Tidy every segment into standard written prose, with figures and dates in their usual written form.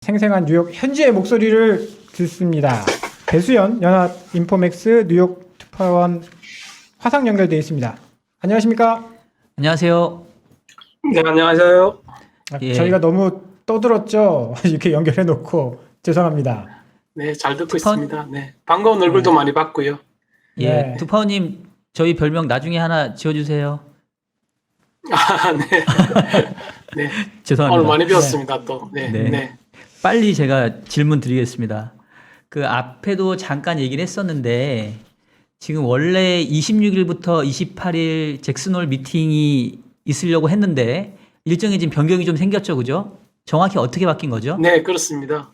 생생한 뉴욕 현지의 목소리를 듣습니다. 배수연 연합 인포맥스 뉴욕 특파원 화상 연결되어 있습니다. 안녕하십니까? 안녕하세요. 네, 안녕하세요. 예. 저희가 너무 떠들었죠? 이렇게 연결해 놓고 죄송합니다. 네, 잘 듣고 있습니다. 네, 반가운 얼굴도 많이 봤고요. 예, 네. 두파원님 저희 별명 나중에 하나 지어주세요. 아, 네. 네, 죄송합니다. 오늘 많이 배웠습니다, 또. 네, 네. 네. 빨리 제가 질문 드리겠습니다. 그 앞에도 잠깐 얘기를 했었는데 지금 원래 26일부터 28일 잭슨홀 미팅이 있으려고 했는데 일정이 지금 변경이 좀 생겼죠, 그죠? 정확히 어떻게 바뀐 거죠? 네, 그렇습니다.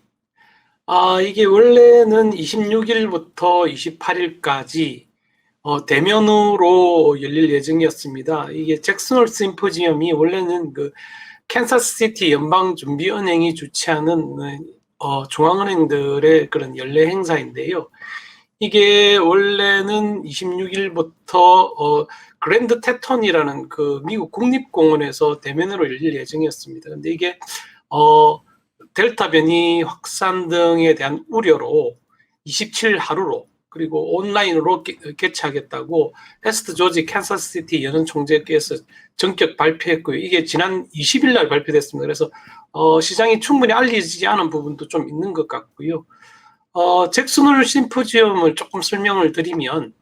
이게 원래는 26일부터 28일까지 대면으로 열릴 예정이었습니다. 이게 잭슨홀 심포지엄이 원래는 그 캔사스시티 연방준비은행이 주최하는 중앙은행들의 그런 연례 행사인데요. 이게 원래는 26일부터 그랜드 테턴이라는 그 미국 국립공원에서 대면으로 열릴 예정이었습니다. 근데 이게 델타 변이 확산 등에 대한 우려로 27일 하루로 그리고 온라인으로 개최하겠다고 패스트 조지 캔사스시티 연은 총재께서 전격 발표했고요. 이게 지난 20일 날 발표됐습니다. 그래서 시장이 충분히 알려지지 않은 부분도 좀 있는 것 같고요. 잭슨홀 심포지엄을 조금 설명을 드리면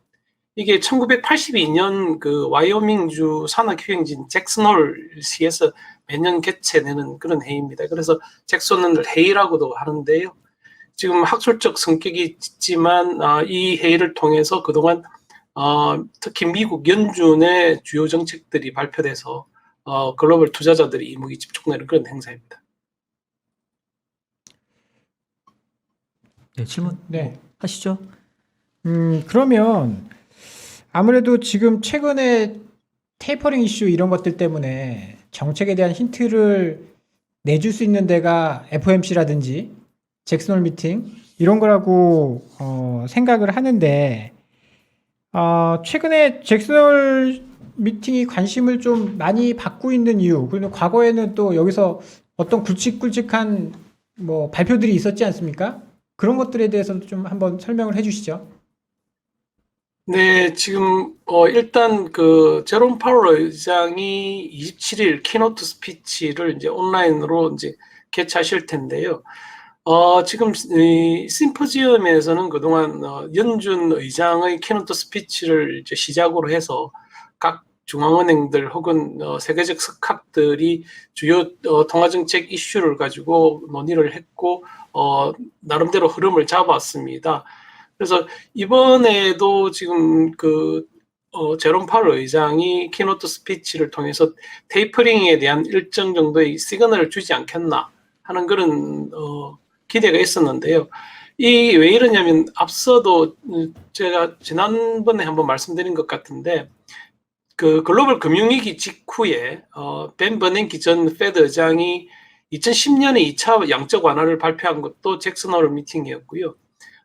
이게 1982년 그 와이오밍주 산악휴양진 잭슨홀시에서 매년 개최되는 그런 회의입니다. 그래서 잭슨홀 회의라고도 하는데요. 지금 학술적 성격이 있지만 이 회의를 통해서 그동안 특히 미국 연준의 주요 정책들이 발표돼서 글로벌 투자자들이 이목이 집중되는 그런 행사입니다. 네, 질문 네. 하시죠. 그러면 아무래도 지금 최근에 테이퍼링 이슈 이런 것들 때문에 정책에 대한 힌트를 내줄 수 있는 데가 FOMC라든지 잭슨홀 미팅 이런 거라고 생각을 하는데 최근에 잭슨홀 미팅이 관심을 좀 많이 받고 있는 이유 그리고 과거에는 또 여기서 어떤 굵직굵직한 뭐 발표들이 있었지 않습니까? 그런 것들에 대해서도 좀 한번 설명을 해주시죠. 네, 지금 일단 그 제롬 파월 의장이 27일 키노트 스피치를 이제 온라인으로 이제 개최하실 텐데요. 지금 이 심포지엄에서는 그동안 연준 의장의 키노트 스피치를 이제 시작으로 해서 각 중앙은행들 혹은 세계적 석학들이 주요 통화정책 이슈를 가지고 논의를 했고 나름대로 흐름을 잡았습니다. 그래서 이번에도 지금 그 제롬 파월 의장이 키노트 스피치를 통해서 테이퍼링에 대한 일정 정도의 시그널을 주지 않겠나 하는 그런 기대가 있었는데요. 이 왜 이러냐면 앞서도 제가 지난번에 한번 말씀드린 것 같은데 그 글로벌 금융위기 직후에 벤 버냉키 전 페드 의장이 2010년에 2차 양적 완화를 발표한 것도 잭슨홀 미팅이었고요.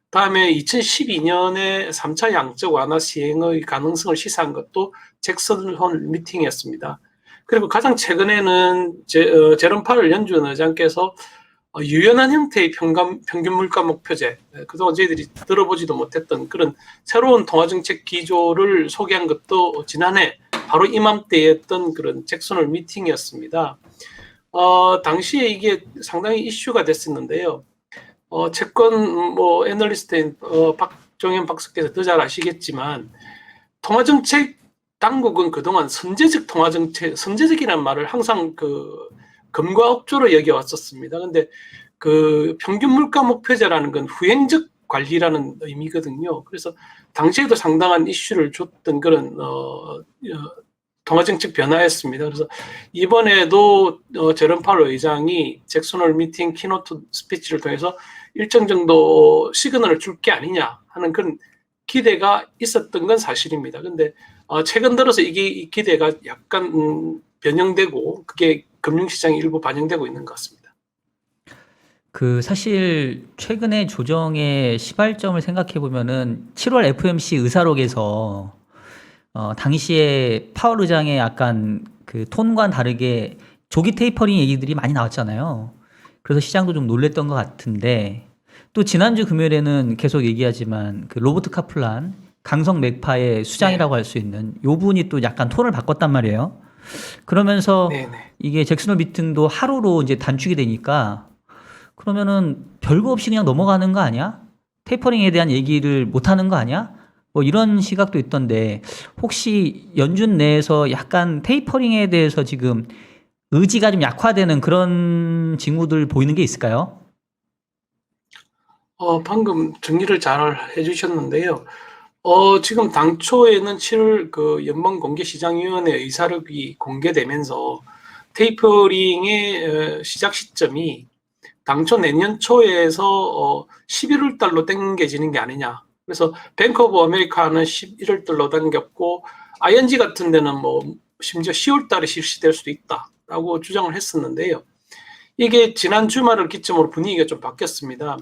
다음에 2012년에 3차 양적 완화 시행의 가능성을 시사한 것도 잭슨홀 미팅이었습니다. 그리고 가장 최근에는 제롬 파월 연준 의장께서 유연한 형태의 평균 물가 목표제, 그동안 저희들이 들어보지도 못했던 그런 새로운 통화정책 기조를 소개한 것도 지난해 바로 이맘때였던 그런 잭슨홀 미팅이었습니다. 당시에 이게 상당히 이슈가 됐었는데요. 채권 애널리스트인 박종현 박사께서 더 잘 아시겠지만 통화정책 당국은 그동안 선제적 통화정책, 선제적이라는 말을 항상 그 금과 억조로 여겨왔었습니다. 근데 그 평균 물가 목표제라는 건 후행적 관리라는 의미거든요. 그래서 당시에도 상당한 이슈를 줬던 그런 통화정책 변화였습니다. 그래서 이번에도 제롬 파월 의장이 잭슨홀 미팅 키노트 스피치를 통해서 일정 정도 시그널을 줄 게 아니냐 하는 그런 기대가 있었던 건 사실입니다. 근데 최근 들어서 이 기대가 약간 변형되고 그게 금융시장에 일부 반영되고 있는 것 같습니다. 그 사실 최근에 조정의 시발점을 생각해 보면은 7월 FOMC 의사록에서 당시에 파월 의장의 약간 그 톤과 다르게 조기 테이퍼링 얘기들이 많이 나왔잖아요. 그래서 시장도 좀 놀랬던 것 같은데 또 지난주 금요일에는 계속 얘기하지만 그 로버트 카플란 강성 매파의 수장이라고 할 수 있는 요 분이 또 약간 톤을 바꿨단 말이에요. 그러면서 네네. 이게 잭슨홀 미팅도 하루로 이제 단축이 되니까 그러면은 별거 없이 그냥 넘어가는 거 아니야? 테이퍼링에 대한 얘기를 못 하는 거 아니야? 뭐 이런 시각도 있던데 혹시 연준 내에서 약간 테이퍼링에 대해서 지금 의지가 좀 약화되는 그런 징후들 보이는 게 있을까요? 방금 정리를 잘 해주셨는데요. 지금 당초에는 7월 그 연방공개시장위원회 의사록이 공개되면서 테이퍼링의 시작 시점이 당초 내년 초에서 11월 달로 당겨지는 게 아니냐. 그래서 뱅크 오브 아메리카는 11월 달로 당겼고 ING 같은 데는 뭐 심지어 10월 달에 실시될 수도 있다라고 주장을 했었는데요. 이게 지난 주말을 기점으로 분위기가 좀 바뀌었습니다.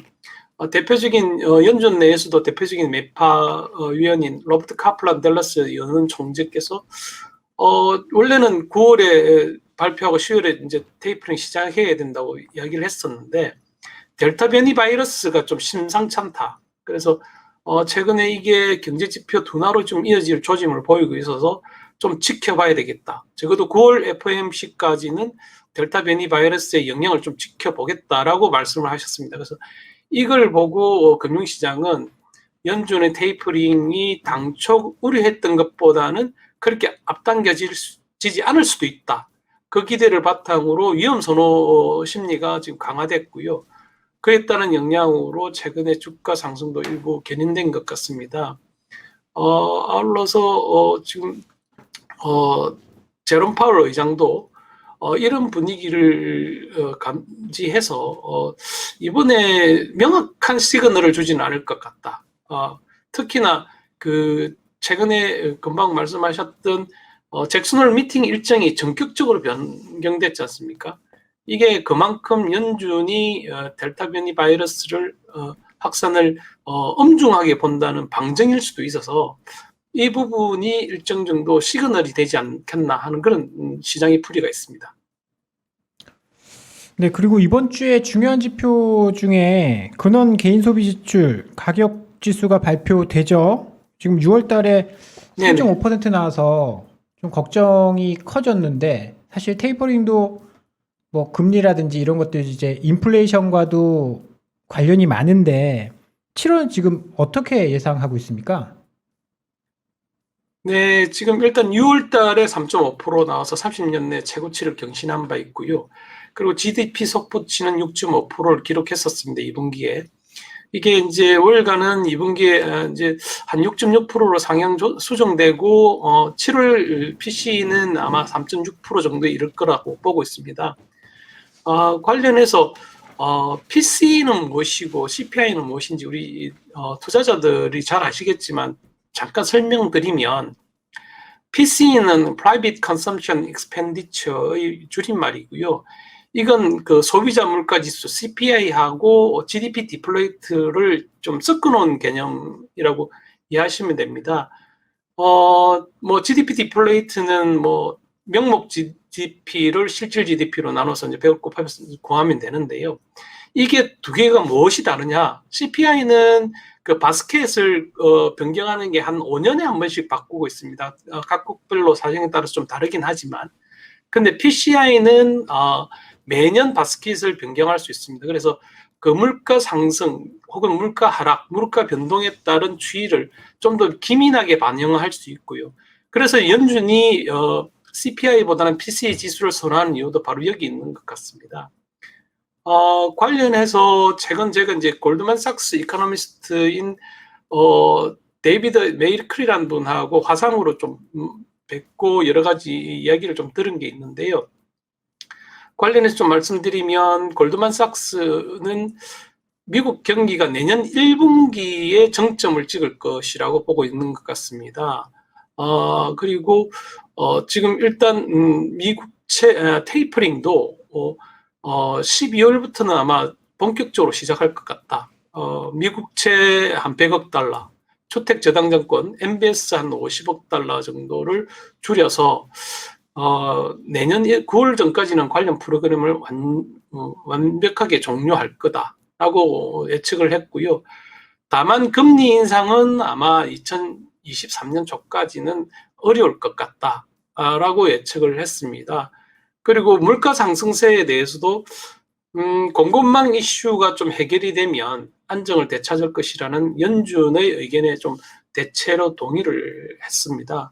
대표적인 연준 내에서도 대표적인 매파 위원인 로버트 카플란 댈러스 연은 총재께서 원래는 9월에 발표하고 10월에 이제 테이퍼링 시작해야 된다고 이야기를 했었는데 델타 변이 바이러스가 좀 심상치 않다. 그래서 최근에 이게 경제 지표 둔화로 좀 이어질 조짐을 보이고 있어서 좀 지켜봐야 되겠다. 적어도 9월 FOMC까지는 델타 변이 바이러스의 영향을 좀 지켜보겠다라고 말씀을 하셨습니다. 그래서 이걸 보고 금융시장은 연준의 테이퍼링이 당초 우려했던 것보다는 그렇게 앞당겨지지 않을 수도 있다. 그 기대를 바탕으로 위험 선호 심리가 지금 강화됐고요. 그에 따른 영향으로 최근에 주가 상승도 일부 견인된 것 같습니다. 아울러서 지금 제롬 파월 의장도 이런 분위기를 감지해서 이번에 명확한 시그널을 주지는 않을 것 같다. 특히나 그 최근에 금방 말씀하셨던 잭슨홀 미팅 일정이 전격적으로 변경됐지 않습니까? 이게 그만큼 연준이 델타 변이 바이러스를 확산을 엄중하게 본다는 방증일 수도 있어서 이 부분이 일정 정도 시그널이 되지 않겠나 하는 그런 시장의 풀이가 있습니다. 네, 그리고 이번 주에 중요한 지표 중에 근원 개인 소비 지출 가격 지수가 발표되죠. 지금 6월 달에 네네. 3.5% 나와서 좀 걱정이 커졌는데 사실 테이퍼링도 뭐 금리라든지 이런 것들 이제 인플레이션과도 관련이 많은데 7월은 지금 어떻게 예상하고 있습니까? 네, 지금 일단 6월 달에 3.5% 나와서 30년 내 최고치를 경신한 바 있고요. 그리고 GDP 속보치는 6.5%를 기록했었습니다, 2분기에. 이게 이제 월간은 2분기에 이제 한 6.6%로 상향 수정되고, 7월 PC는 아마 3.6% 정도에 이를 거라고 보고 있습니다. 관련해서 PC는 무엇이고 CPI는 무엇인지 우리 투자자들이 잘 아시겠지만 잠깐 설명드리면 PC는 Private Consumption Expenditure의 줄임말이고요. 이건 그 소비자 물가지수 CPI하고 GDP 디플레이트를 좀 섞어놓은 개념이라고 이해하시면 됩니다. 뭐 GDP 디플레이트는 뭐 명목 GDP를 실질 GDP로 나눠서 이제 배울 곱하면서 구하면 되는데요. 이게 두 개가 무엇이 다르냐? CPI는 그 바스켓을 변경하는 게 한 5년에 한 번씩 바꾸고 있습니다. 각국별로 사정에 따라서 좀 다르긴 하지만, 근데 PCI는 매년 바스켓을 변경할 수 있습니다. 그래서 그 물가 상승 혹은 물가 하락, 물가 변동에 따른 추이를 좀 더 기민하게 반영할 수 있고요. 그래서 연준이 CPI보다는 PCE 지수를 선호하는 이유도 바로 여기 있는 것 같습니다. 관련해서 최근 제가 이제 골드만삭스 이코노미스트인 데이비드 메이크리라는 분하고 화상으로 좀 뵙고 여러 가지 이야기를 좀 들은 게 있는데요. 관련해서 좀 말씀드리면 골드만삭스는 미국 경기가 내년 1분기에 정점을 찍을 것이라고 보고 있는 것 같습니다. 그리고 지금 일단 미국채 테이퍼링도 12월부터는 아마 본격적으로 시작할 것 같다. 미국채 한 100억 달러, 주택 저당증권 MBS 한 50억 달러 정도를 줄여서 내년 9월 전까지는 관련 프로그램을 완벽하게 종료할 거다라고 예측을 했고요. 다만 금리 인상은 아마 2023년 초까지는 어려울 것 같다라고 예측을 했습니다. 그리고 물가 상승세에 대해서도 공급망 이슈가 좀 해결이 되면 안정을 되찾을 것이라는 연준의 의견에 좀 대체로 동의를 했습니다.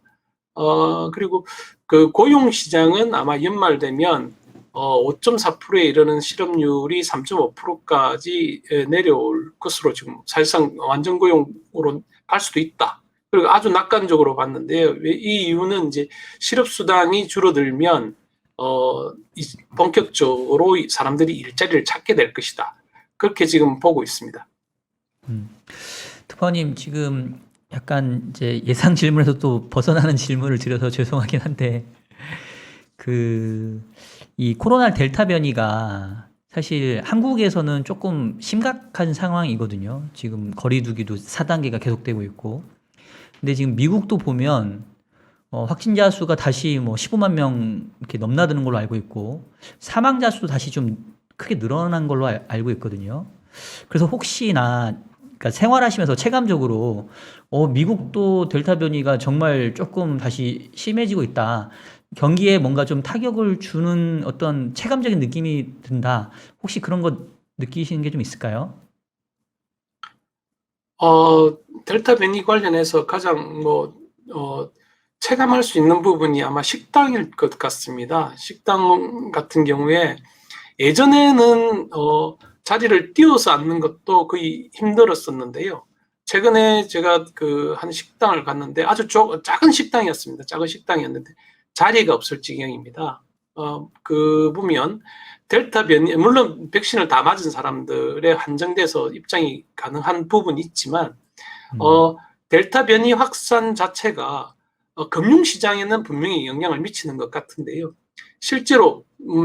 그리고 그 고용 시장은 아마 연말 되면 5.4%에 이르는 실업률이 3.5%까지 내려올 것으로 지금 사실상 완전 고용으로 갈 수도 있다. 그리고 아주 낙관적으로 봤는데요. 이 이유는 이제 실업 수당이 줄어들면 본격적으로 사람들이 일자리를 찾게 될 것이다. 그렇게 지금 보고 있습니다. 특파원님 지금 약간 이제 예상 질문에서 또 벗어나는 질문을 드려서 죄송하긴 한데 이 코로나 델타 변이가 사실 한국에서는 조금 심각한 상황이거든요. 지금 거리두기도 4단계가 계속되고 있고. 근데 지금 미국도 보면 확진자 수가 다시 뭐 15만 명 이렇게 넘나드는 걸로 알고 있고 사망자 수도 다시 좀 크게 늘어난 걸로 알고 있거든요. 그래서 혹시나 그러니까 생활하시면서 체감적으로 미국도 델타 변이가 정말 조금 다시 심해지고 있다. 경기에 뭔가 좀 타격을 주는 어떤 체감적인 느낌이 든다. 혹시 그런 거 느끼시는 게 좀 있을까요? 델타 변이 관련해서 가장 체감할 수 있는 부분이 아마 식당일 것 같습니다. 식당 같은 경우에 예전에는 자리를 띄워서 앉는 것도 거의 힘들었었는데요. 최근에 제가 한 식당을 갔는데 아주 작은 식당이었습니다. 작은 식당이었는데 자리가 없을 지경입니다. 보면 델타 변이, 물론 백신을 다 맞은 사람들에 한정돼서 입장이 가능한 부분이 있지만 델타 변이 확산 자체가 금융시장에는 분명히 영향을 미치는 것 같은데요. 실제로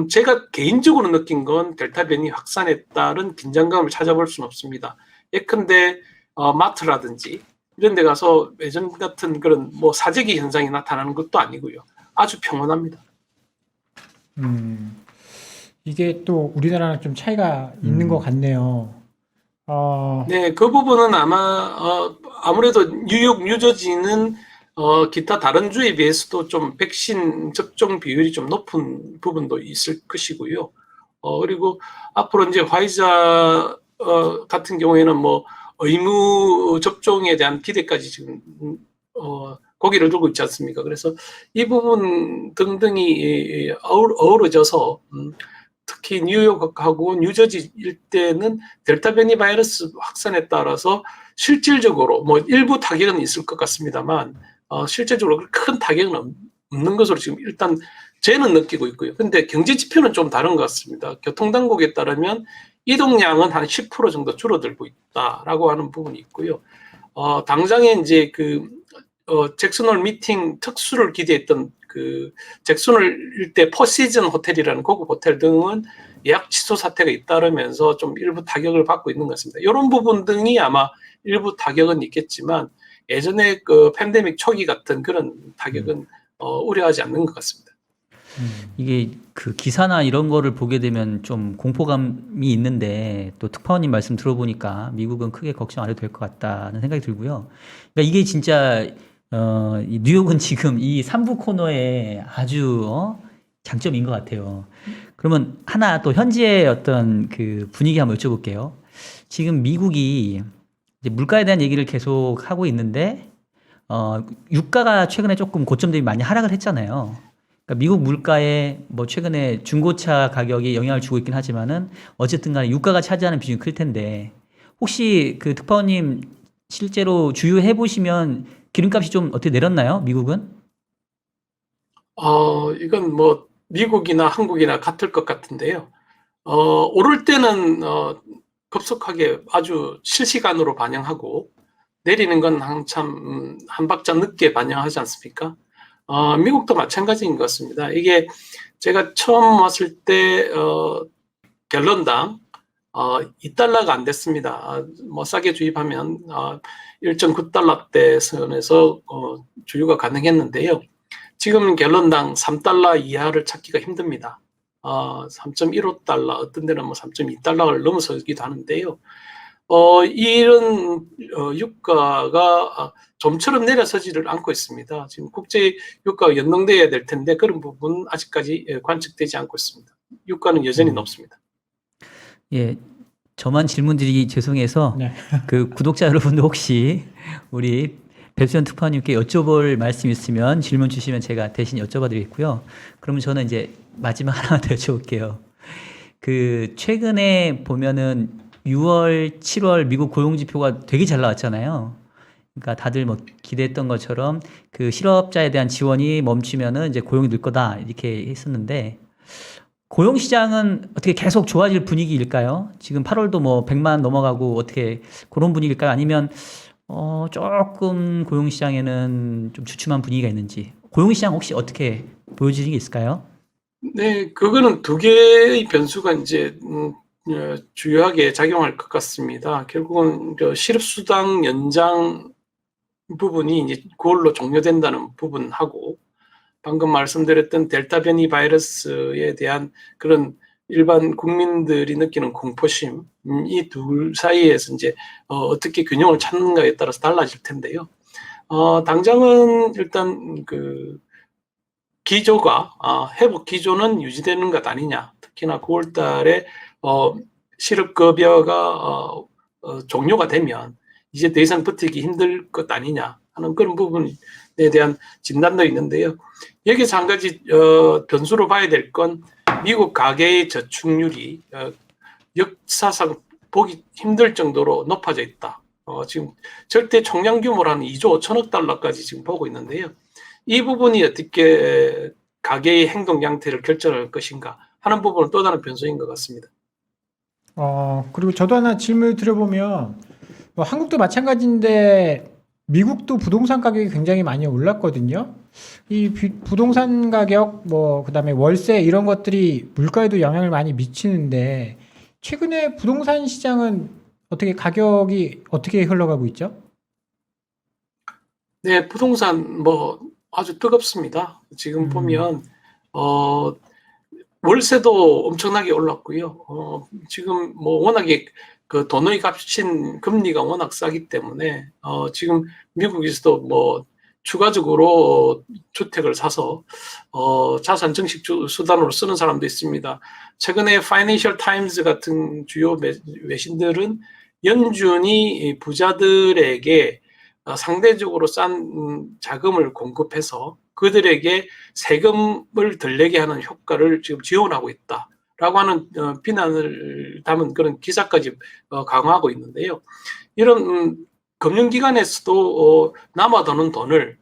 제가 개인적으로 느낀 건 델타 변이 확산에 따른 긴장감을 찾아볼 수는 없습니다. 예컨대 마트라든지 이런 데 가서 예전 같은 그런 사재기 현상이 나타나는 것도 아니고요. 아주 평온합니다. 이게 또 우리나라랑 좀 차이가 있는 것 같네요. 네, 그 부분은 아무래도 뉴욕, 뉴저지는 기타 다른 주에 비해서도 좀 백신 접종 비율이 좀 높은 부분도 있을 것이고요. 그리고 앞으로 이제 화이자 같은 경우에는 의무 접종에 대한 기대까지 지금 고개를 들고 있지 않습니까? 그래서 이 부분 등등이 어우러져서 특히 뉴욕하고 뉴저지 일대는 델타 변이 바이러스 확산에 따라서 실질적으로 일부 타격은 있을 것 같습니다만 실제적으로 큰 타격은 없는 것으로 지금 일단 저는 느끼고 있고요. 근데 경제 지표는 좀 다른 것 같습니다. 교통당국에 따르면 이동량은 한 10% 정도 줄어들고 있다라고 하는 부분이 있고요. 당장에 이제 잭슨홀 미팅 특수를 기대했던 잭슨홀 일대 포시즌 호텔이라는 고급 호텔 등은 예약 취소 사태가 잇따르면서 좀 일부 타격을 받고 있는 것 같습니다. 이런 부분 등이 아마 일부 타격은 있겠지만 예전에 팬데믹 초기 같은 그런 타격은 우려하지 않는 것 같습니다. 이게 기사나 이런 거를 보게 되면 좀 공포감이 있는데 또 특파원님 말씀 들어보니까 미국은 크게 걱정 안 해도 될 것 같다는 생각이 들고요. 그러니까 이게 진짜 이 뉴욕은 지금 이 3부 코너에 아주 장점인 것 같아요. 그러면 하나 또 현지의 어떤 분위기 한번 여쭤볼게요. 지금 미국이 이제 물가에 대한 얘기를 계속 하고 있는데 유가가 최근에 조금 고점 대비 많이 하락을 했잖아요. 그러니까 미국 물가에 최근에 중고차 가격이 영향을 주고 있긴 하지만은 어쨌든 간에 유가가 차지하는 비중이 클 텐데 혹시 특파원님 실제로 주유해 보시면 기름값이 좀 어떻게 내렸나요? 미국은? 이건 미국이나 한국이나 같을 것 같은데요. 오를 때는 급속하게 아주 실시간으로 반영하고 내리는 건 한참 한 박자 늦게 반영하지 않습니까? 미국도 마찬가지인 것 같습니다. 이게 제가 처음 왔을 때 갤런당 $2가 안 됐습니다. 싸게 주입하면 1.9달러대 선에서 주유가 가능했는데요. 지금 갤런당 3달러 이하를 찾기가 힘듭니다. 3.15달러, 어떤 데는 뭐 3.2달러를 넘어서기도 하는데요. 이런 유가가 좀처럼 내려서지를 않고 있습니다. 지금 국제 유가가 연동돼야 될 텐데 그런 부분 아직까지 관측되지 않고 있습니다. 유가는 여전히 높습니다. 예, 저만 질문드리기 죄송해서 네. 그 구독자 여러분들 혹시 우리 배수연 특파원님께 여쭤볼 말씀 있으면 질문 주시면 제가 대신 여쭤봐드리겠고요. 그러면 저는 이제 마지막 하나 더 여쭤볼게요. 그 최근에 보면은 6월, 7월 미국 고용 지표가 되게 잘 나왔잖아요. 그러니까 다들 뭐 기대했던 것처럼 그 실업자에 대한 지원이 멈추면은 이제 고용이 늘 거다 이렇게 했었는데 고용 시장은 어떻게 계속 좋아질 분위기일까요? 지금 8월도 뭐 100만 넘어가고 어떻게 그런 분위기일까요? 아니면 조금 고용 시장에는 좀 주춤한 분위기가 있는지 고용 시장 혹시 어떻게 보여지는 게 있을까요? 네, 그거는 두 개의 변수가 이제 주요하게 작용할 것 같습니다. 결국은 실업수당 연장 부분이 이제 9월로 종료된다는 부분하고 방금 말씀드렸던 델타 변이 바이러스에 대한 그런 일반 국민들이 느끼는 공포심, 이 둘 사이에서 이제 어떻게 균형을 찾는가에 따라서 달라질 텐데요. 당장은 일단 그 기조가 회복 기조는 유지되는 것 아니냐. 특히나 9월 달에 실업급여가 종료가 되면 이제 더 이상 버티기 힘들 것 아니냐 하는 그런 부분에 대한 진단도 있는데요. 여기서 한 가지 변수로 봐야 될 건 미국 가계의 저축률이 역사상 보기 힘들 정도로 높아져 있다. 지금 절대 총량 규모로 한 2조 5천억 달러까지 지금 보고 있는데요. 이 부분이 어떻게 가계의 행동 양태를 결정할 것인가 하는 부분은 또 다른 변수인 것 같습니다. 그리고 저도 하나 질문을 드려보면, 한국도 마찬가지인데, 미국도 부동산 가격이 굉장히 많이 올랐거든요. 이 부동산 가격, 그 다음에 월세 이런 것들이 물가에도 영향을 많이 미치는데, 최근에 부동산 시장은 가격이 어떻게 흘러가고 있죠? 네, 부동산 아주 뜨겁습니다. 지금 보면 월세도 엄청나게 올랐고요. 지금 워낙에 그 돈의 값인 금리가 워낙 싸기 때문에 지금 미국에서도 추가적으로 주택을 사서 자산 증식 수단으로 쓰는 사람도 있습니다. 최근에 파이낸셜 타임즈 같은 주요 외신들은 연준이 부자들에게 상대적으로 싼 자금을 공급해서 그들에게 세금을 덜 내게 하는 효과를 지금 지원하고 있다라고 하는 비난을 담은 그런 기사까지 강화하고 있는데요. 이런 금융기관에서도 남아도는 돈을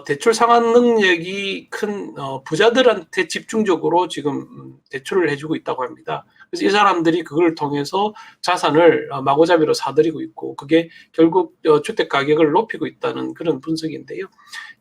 대출 상환 능력이 큰 부자들한테 집중적으로 지금 대출을 해주고 있다고 합니다. 그래서 이 사람들이 그걸 통해서 자산을 마구잡이로 사들이고 있고 그게 결국 주택 가격을 높이고 있다는 그런 분석인데요.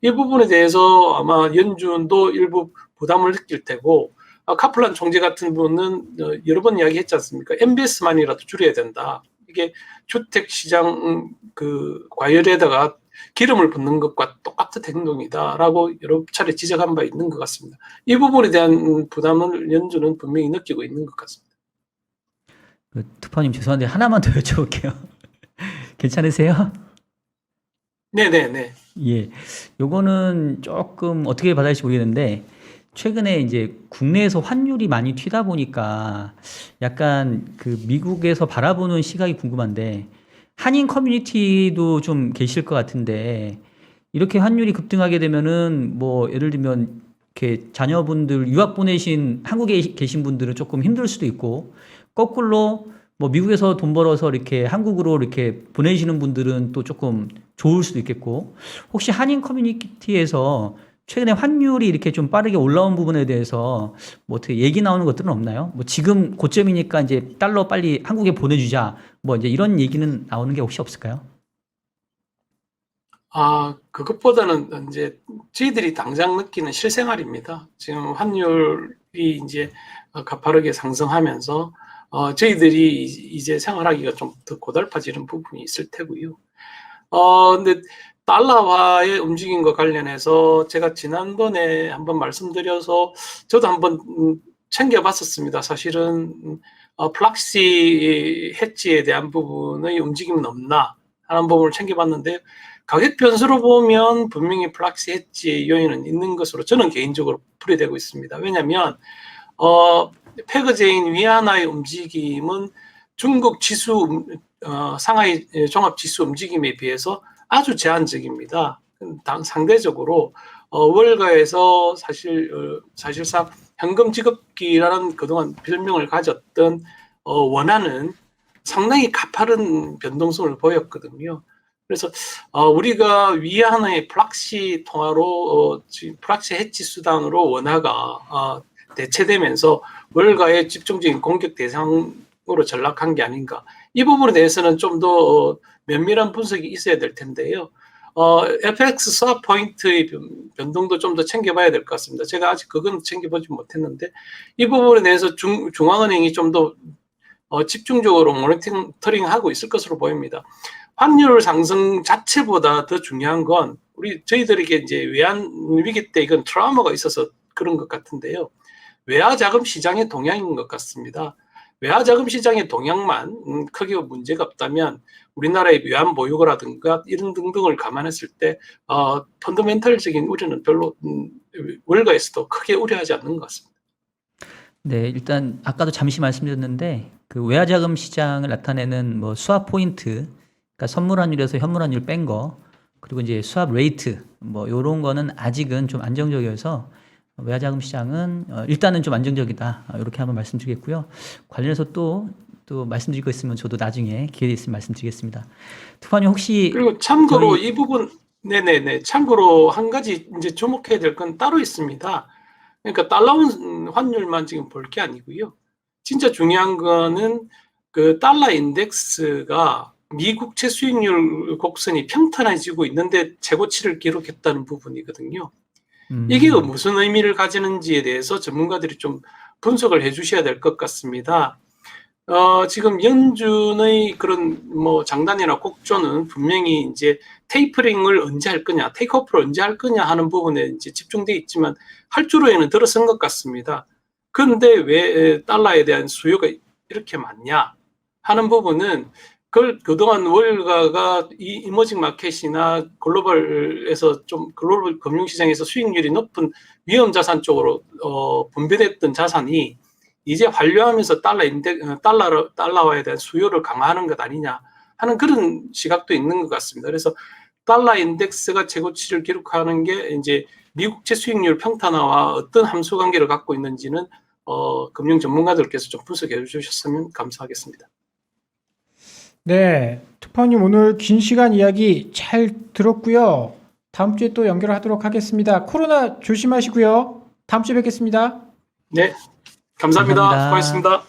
이 부분에 대해서 아마 연준도 일부 부담을 느낄 테고 카플란 총재 같은 분은 여러 번 이야기했지 않습니까? MBS만이라도 줄여야 된다. 이게 주택 시장 그 과열에다가 기름을 붓는 것과 똑같은 행동이다라고 여러 차례 지적한 바 있는 것 같습니다. 이 부분에 대한 부담을 연준은 분명히 느끼고 있는 것 같습니다. 특파원님 죄송한데 하나만 더 여쭤볼게요. 괜찮으세요? 네네네. 예, 요거는 조금 어떻게 받아들일지 모르겠는데 최근에 이제 국내에서 환율이 많이 튀다 보니까 약간 그 미국에서 바라보는 시각이 궁금한데 한인 커뮤니티도 좀 계실 것 같은데 이렇게 환율이 급등하게 되면은 예를 들면 이렇게 자녀분들 유학 보내신 한국에 계신 분들은 조금 힘들 수도 있고 거꾸로 미국에서 돈 벌어서 이렇게 한국으로 이렇게 보내시는 분들은 또 조금 좋을 수도 있겠고 혹시 한인 커뮤니티에서 최근에 환율이 이렇게 좀 빠르게 올라온 부분에 대해서 어떻게 얘기 나오는 것들은 없나요? 지금 고점이니까 이제 달러 빨리 한국에 보내주자 이제 이런 얘기는 나오는 게 혹시 없을까요? 그것보다는 이제 저희들이 당장 느끼는 실생활입니다. 지금 환율이 이제 가파르게 상승하면서 저희들이 이제 생활하기가 좀 더 고달파지는 부분이 있을 테고요. 근데 달러화의 움직임과 관련해서 제가 지난번에 한번 말씀드려서 저도 한번 챙겨봤었습니다. 사실은 플락시 해지에 대한 부분의 움직임은 없나 하는 부분을 챙겨봤는데 가격 변수로 보면 분명히 플락시 해지의 요인은 있는 것으로 저는 개인적으로 풀이되고 있습니다. 왜냐하면 페그제인 위안화의 움직임은 중국 지수 상하이 종합지수 움직임에 비해서 아주 제한적입니다. 상대적으로 월가에서 사실상 현금 지급기라는 그동안 별명을 가졌던 원화는 상당히 가파른 변동성을 보였거든요. 그래서 우리가 위안화의 플락시 통화로 플락시 해지 수단으로 원화가 대체되면서 월가의 집중적인 공격 대상으로 전락한 게 아닌가. 이 부분에 대해서는 좀 더 면밀한 분석이 있어야 될 텐데요. FX 스왑 포인트의 변동도 좀 더 챙겨봐야 될 것 같습니다. 제가 아직 그건 챙겨보지 못했는데 이 부분에 대해서 중앙은행이 좀 더 집중적으로 모니터링하고 있을 것으로 보입니다. 환율 상승 자체보다 더 중요한 건 저희들에게 이제 외환 위기 때 이건 트라우마가 있어서 그런 것 같은데요. 외화 자금 시장의 동향인 것 같습니다. 외화 자금 시장의 동향만 크게 문제가 없다면 우리나라의 외환 보유고라든가 이런 등등을 감안했을 때 펀더멘털적인 우려는 별로 월가에서도 크게 우려하지 않는 것 같습니다. 네, 일단 아까도 잠시 말씀드렸는데 그 외화 자금 시장을 나타내는 뭐 스왑 포인트, 그러니까 선물 환율에서 현물 환율 뺀 거, 그리고 이제 스왑 레이트 뭐 요런 거는 아직은 좀 안정적이어서 외화 자금 시장은 일단은 좀 안정적이다. 이렇게 한번 말씀드리겠고요. 관련해서 또 말씀드릴 거 있으면 저도 나중에 기회 있으면 말씀드리겠습니다. 특파님 혹시 그리고 참고로 이 부분 네네네 참고로 한 가지 이제 주목해야 될 건 따로 있습니다. 그러니까 달러 환율만 지금 볼 게 아니고요. 진짜 중요한 거는 그 달러 인덱스가 미국채 수익률 곡선이 평탄해지고 있는데 최고치를 기록했다는 부분이거든요. 이게 무슨 의미를 가지는지에 대해서 전문가들이 좀 분석을 해주셔야 될 것 같습니다. 지금 연준의 그런 뭐 장단이나 곡조는 분명히 이제 테이퍼링을 언제 할 거냐, 테이크오프를 언제 할 거냐 하는 부분에 이제 집중되어 있지만 할주로에는 들어선 것 같습니다. 그런데 왜 달러에 대한 수요가 이렇게 많냐 하는 부분은 그동안 월가가 이 이머징 마켓이나 글로벌에서 좀 글로벌 금융시장에서 수익률이 높은 위험 자산 쪽으로 분배됐던 자산이 이제 환류하면서 달러화에 대한 수요를 강화하는 것 아니냐 하는 그런 시각도 있는 것 같습니다. 그래서 달러 인덱스가 최고치를 기록하는 게 이제 미국채 수익률 평탄화와 어떤 함수 관계를 갖고 있는지는 금융 전문가들께서 좀 분석해 주셨으면 감사하겠습니다. 네, 특파원님 오늘 긴 시간 이야기 잘 들었고요. 다음 주에 또 연결하도록 하겠습니다. 코로나 조심하시고요. 다음 주에 뵙겠습니다. 네, 감사합니다. 감사합니다. 수고하셨습니다.